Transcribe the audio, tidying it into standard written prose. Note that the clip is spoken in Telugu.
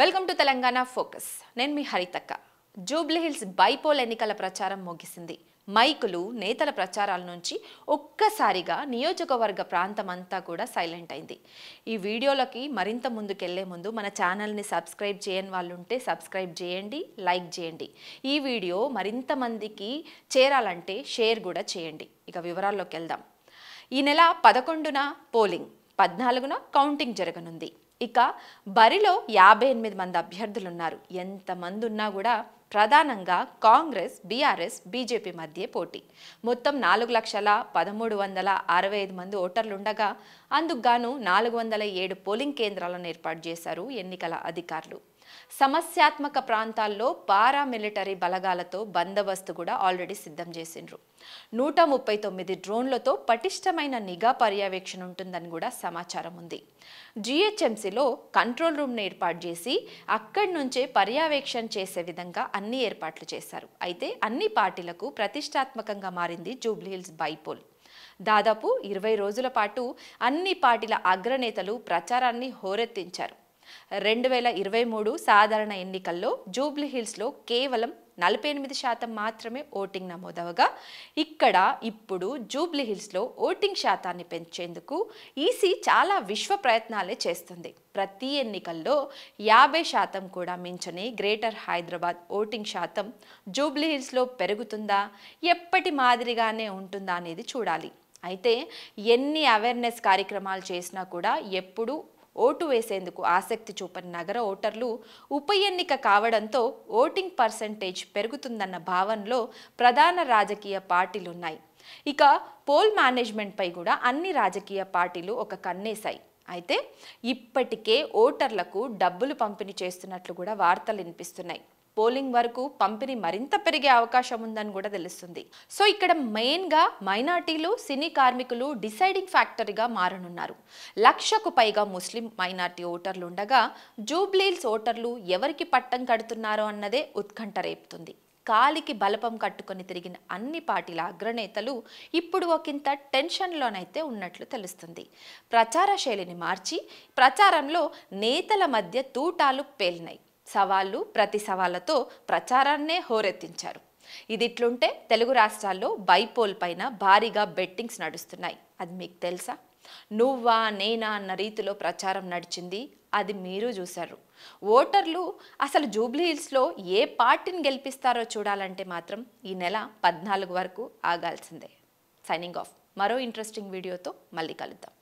Welcome to Telangana focus. నేను మీ హరితక్క. జూబ్లీ హిల్స్ బైపోల్ ఎన్నికల ప్రచారం ముగిసింది. మైకులు, నేతల ప్రచారాల నుంచి ఒక్కసారిగా నియోజకవర్గ ప్రాంతం అంతా కూడా సైలెంట్ అయింది. ఈ వీడియోలకి మరింత ముందుకెళ్లే ముందు మన ఛానల్ని సబ్స్క్రైబ్ చేయని వాళ్ళు ఉంటే సబ్స్క్రైబ్ చేయండి, లైక్ చేయండి. ఈ వీడియో మరింత మందికి చేరాలంటే షేర్ కూడా చేయండి. ఇక వివరాల్లోకి వెళ్దాం. ఈ నెల 11న పోలింగ్, 14న కౌంటింగ్ జరగనుంది. ఇక బరిలో 58 మంది అభ్యర్థులున్నారు. ఎంతమంది ఉన్నా కూడా ప్రధానంగా కాంగ్రెస్, బీఆర్ఎస్, బీజేపీ మధ్య పోటీ. మొత్తం 4,13,65 మంది ఓటర్లుండగా అందుకు గాను 407 పోలింగ్ కేంద్రాలను ఏర్పాటు చేశారు ఎన్నికల అధికారులు. సమస్యాత్మక ప్రాంతాల్లో పారామిలిటరీ బలగాలతో బందోబస్తు కూడా ఆల్రెడీ సిద్ధం చేసిండ్రు. 139 డ్రోన్లతో పటిష్టమైన నిఘా పర్యవేక్షణ ఉంటుందని కూడా సమాచారం ఉంది. జీహెచ్ఎంసీలో కంట్రోల్ రూమ్ను ఏర్పాటు చేసి అక్కడి నుంచే పర్యవేక్షణ చేసే విధంగా అన్ని ఏర్పాట్లు చేశారు. అయితే అన్ని పార్టీలకు ప్రతిష్టాత్మకంగా మారింది జూబ్లీ హిల్స్ బైపోల్. దాదాపు 20 రోజుల పాటు అన్ని పార్టీల అగ్రనేతలు ప్రచారాన్ని హోరెత్తించారు. 2023 సాధారణ ఎన్నికల్లో జూబ్లీ హిల్స్లో కేవలం 48% మాత్రమే ఓటింగ్ నమోదవగా ఇక్కడ ఇప్పుడు జూబ్లీ హిల్స్లో ఓటింగ్ శాతాన్ని పెంచేందుకు ఈసీ చాలా విశ్వ ప్రయత్నాలే చేస్తుంది. ప్రతి ఎన్నికల్లో 50% కూడా మించని గ్రేటర్ హైదరాబాద్ ఓటింగ్ శాతం జూబ్లీ హిల్స్లో పెరుగుతుందా, ఎప్పటి మాదిరిగానే ఉంటుందా అనేది చూడాలి. అయితే ఎన్ని అవేర్నెస్ కార్యక్రమాలు చేసినా కూడా ఎప్పుడు ఓటు వేసేందుకు ఆసక్తి చూపని నగర ఓటర్లు ఉప ఎన్నిక కావడంతో ఓటింగ్ పర్సెంటేజ్ పెరుగుతుందన్న భావనలో ప్రధాన రాజకీయ పార్టీలున్నాయి. ఇక పోల్ మేనేజ్మెంట్పై కూడా అన్ని రాజకీయ పార్టీలు ఒక కన్నేశాయి. అయితే ఇప్పటికే ఓటర్లకు డబ్బులు పంపిణీ చేస్తున్నట్లు కూడా వార్తలు వినిపిస్తున్నాయి. పోలింగ్ వరకు పంపిణీ మరింత పెరిగే అవకాశం ఉందని కూడా తెలుస్తుంది. సో ఇక్కడ మెయిన్గా మైనార్టీలు, సినీ కార్మికులు డిసైడింగ్ ఫ్యాక్టరీగా మారనున్నారు. 1,00,000కు పైగా ముస్లిం మైనార్టీ ఓటర్లు ఉండగా జూబ్లీ హిల్స్ ఓటర్లు ఎవరికి పట్టం కడుతున్నారో అన్నదే ఉత్కంఠ రేపుతుంది. కాలికి బలపం కట్టుకొని తిరిగిన అన్ని పార్టీల అగ్రనేతలు ఇప్పుడు ఒకంత టెన్షన్లోనైతే ఉన్నట్లు తెలుస్తుంది. ప్రచార శైలిని మార్చి ప్రచారంలో నేతల మధ్య తూటాలు పేలినాయి. సవాళ్లు ప్రతి సవాళ్లతో ప్రచారాన్నే హోరెత్తించారు. ఇదిట్లుంటే తెలుగు రాష్ట్రాల్లో బైపోల్ పైన భారీగా బెట్టింగ్స్ నడుస్తున్నాయి. అది మీకు తెలుసా? నువ్వా నేనా అన్న రీతిలో ప్రచారం నడిచింది. అది మీరు చూశారు. ఓటర్లు అసలు జూబ్లీ హిల్స్లో ఏ పార్టీని గెలిపిస్తారో చూడాలంటే మాత్రం ఈ నెల 14 వరకు ఆగాల్సిందే. Signing off. మరో ఇంట్రెస్టింగ్ వీడియోతో మళ్ళీ కలుద్దాం.